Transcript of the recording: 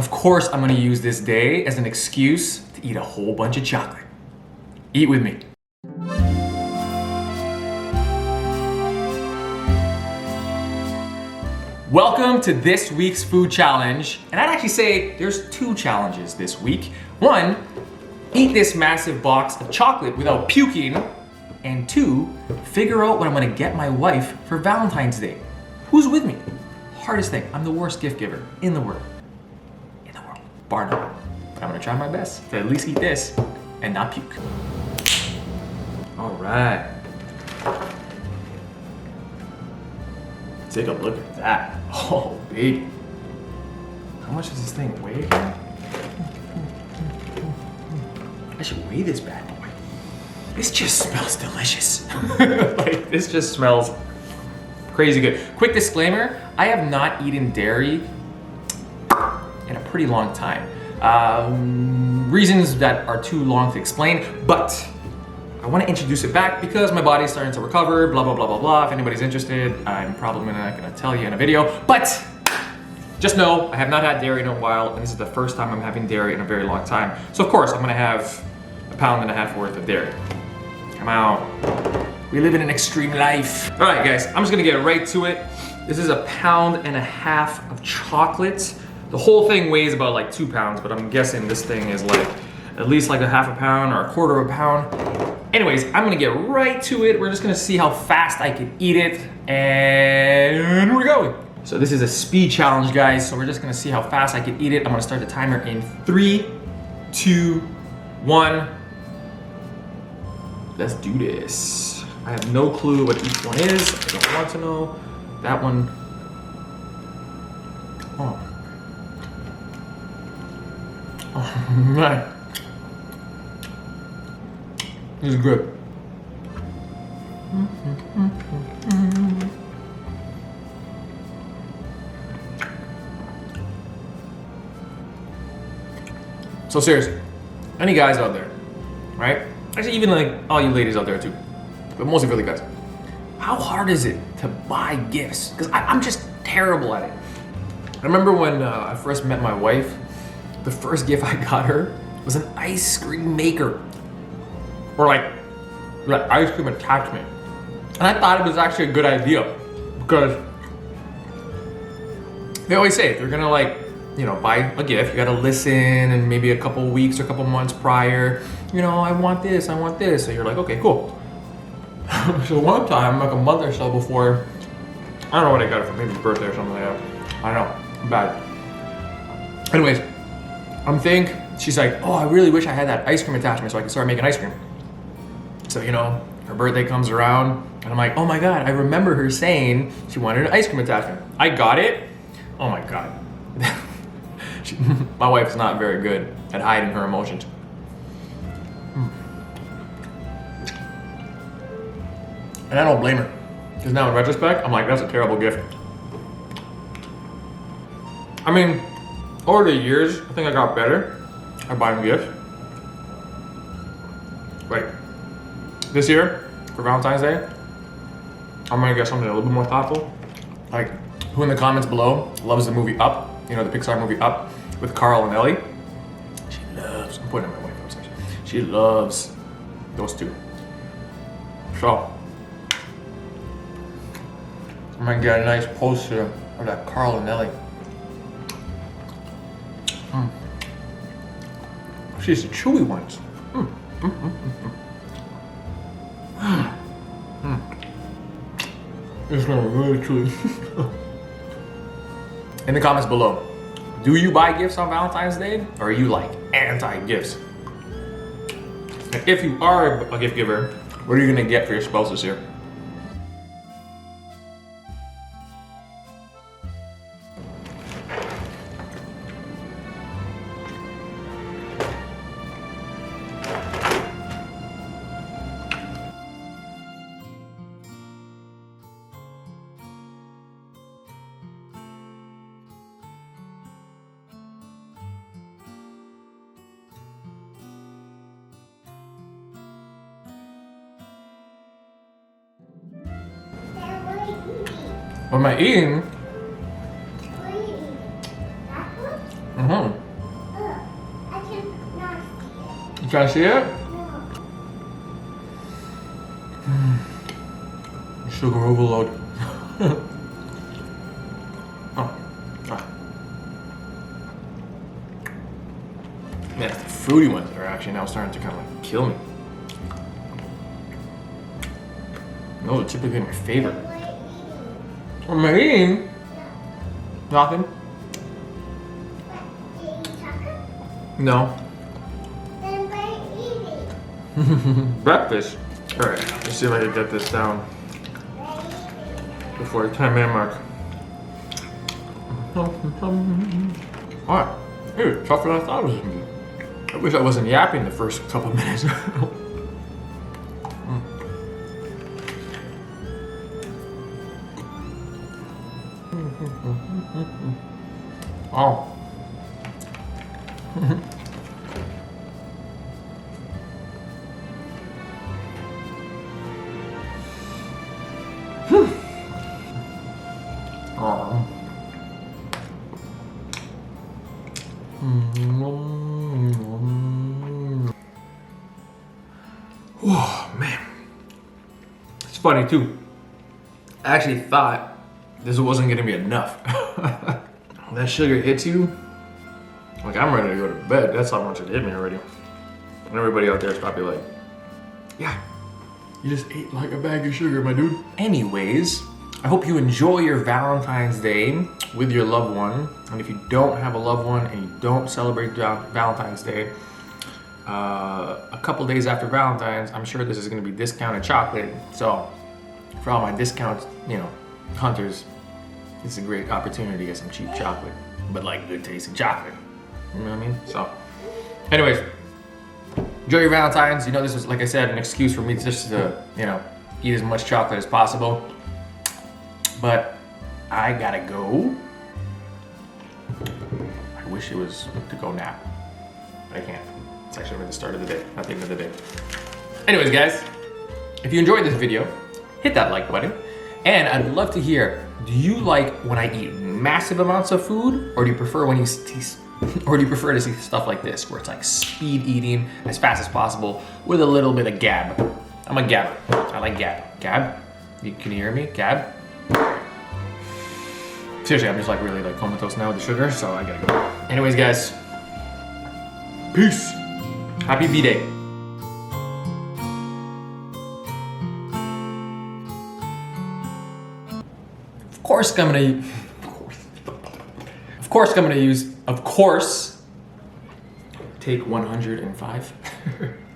Of course, I'm gonna use this day as an excuse to eat a whole bunch of chocolate. Eat with me. Welcome to this week's food challenge. And I'd actually say there's two challenges this week. One, eat this massive box of chocolate without puking. And two, figure out what I'm gonna get my wife for Valentine's Day. Who's with me? Hardest thing, I'm the worst gift giver in the world. Bar none. But I'm gonna try my best to at least eat this and not puke. All right. Take a look at that. Oh, baby. How much does this thing weigh again? I should weigh this bad boy. This just smells delicious. Like, this just smells crazy good. Quick disclaimer, I have not eaten dairy in a pretty long time. Reasons that are too long to explain, but I want to introduce it back because my body's starting to recover, blah, blah, blah, blah, blah. If anybody's interested, I'm probably not gonna tell you in a video, but just know I have not had dairy in a while, and this is the first time I'm having dairy in a very long time. So of course, I'm gonna have a pound and a half worth of dairy. Come out. We live in an extreme life. All right, guys, I'm just gonna get right to it. This is a pound and a half of chocolate. The whole thing weighs about like 2 pounds, but I'm guessing this thing is like at least like a half a pound or a quarter of a pound. Anyways, I'm gonna get right to it. We're just gonna see how fast I can eat it, and we're going. So this is a speed challenge, guys. So we're just gonna see how fast I can eat it. I'm gonna start the timer in 3, 2, 1. Let's do this. I have no clue what each one is. I don't want to know. That one. Oh. Oh man, this is good. So seriously, any guys out there, right? Actually, even like all you ladies out there too, but mostly for the guys. How hard is it to buy gifts? Because I'm just terrible at it. I remember when I first met my wife, the first gift I got her was an ice cream maker. Or like ice cream attachment. And I thought it was actually a good idea because they always say if you're gonna like, you know, buy a gift, you gotta listen and maybe a couple weeks or a couple months prior, you know, I want this, I want this. So you're like, okay, cool. So one time, like a month or so before, I don't know what I got her for, maybe birthday or something like that. I don't know, I'm bad. Anyways, she's like, oh, I really wish I had that ice cream attachment so I could start making ice cream. So, you know, her birthday comes around and I'm like, oh my God, I remember her saying she wanted an ice cream attachment. I got it. Oh my God. My wife's not very good at hiding her emotions. And I don't blame her. Because now in retrospect, I'm like, that's a terrible gift. I mean, over the years, I think I got better at buying gifts. Like this year, for Valentine's Day, I'm gonna get something a little bit more thoughtful. Like, who in the comments below loves the movie Up? You know, the Pixar movie Up with Carl and Ellie? She loves, I'm pointing at my wife, I'm sorry. She loves those two. So, I'm gonna get a nice poster of that Carl and Ellie. She's the chewy ones. It's gonna be really chewy. In the comments below, do you buy gifts on Valentine's Day? Or are you like anti-gifts? And if you are a gift giver, what are you gonna get for your spouse this year? What am I eating? Mm-hmm. I cannot see it. You can't see it? No. Sugar overload. Oh. Ah. Man, it's the fruity ones that are actually now starting to kind of like kill me. Those are typically my favorite. What are you eating? What am I eating? Nothing. What? Eating chocolate? No. Then what are you eating? Breakfast. Alright, let's see if I can get this down What are you eating? before the 10-minute mark. Alright. Hey, tougher than I thought it was gonna be. I wish I wasn't yapping the first couple minutes. Oh. Oh. Oh, man. It's funny too. I actually thought this wasn't gonna be enough. When that sugar hits you, like I'm ready to go to bed. That's how much it hit me already. And everybody out there is probably like, yeah, you just ate like a bag of sugar, my dude. Anyways, I hope you enjoy your Valentine's Day with your loved one. And if you don't have a loved one and you don't celebrate Valentine's Day, a couple days after Valentine's, I'm sure this is gonna be discounted chocolate. So for all my discount, hunters, this is a great opportunity to get some cheap chocolate, but like good tasting chocolate. You know what I mean? So, anyways, enjoy your Valentine's. This was, like I said, an excuse for me just to, eat as much chocolate as possible. But I gotta go. I wish it was to go nap, but I can't. It's actually the start of the day, not the end of the day. Anyways, guys, if you enjoyed this video, hit that like button. And I'd love to hear, do you like when I eat massive amounts of food, or do you prefer to see stuff like this, where it's like speed eating as fast as possible with a little bit of gab? I'm a gabber. I like gab. Gab? Can you hear me? Gab? Seriously, I'm just like really like comatose now with the sugar, so I gotta go. Anyways, guys, peace. Happy V-Day. Of course, take 105.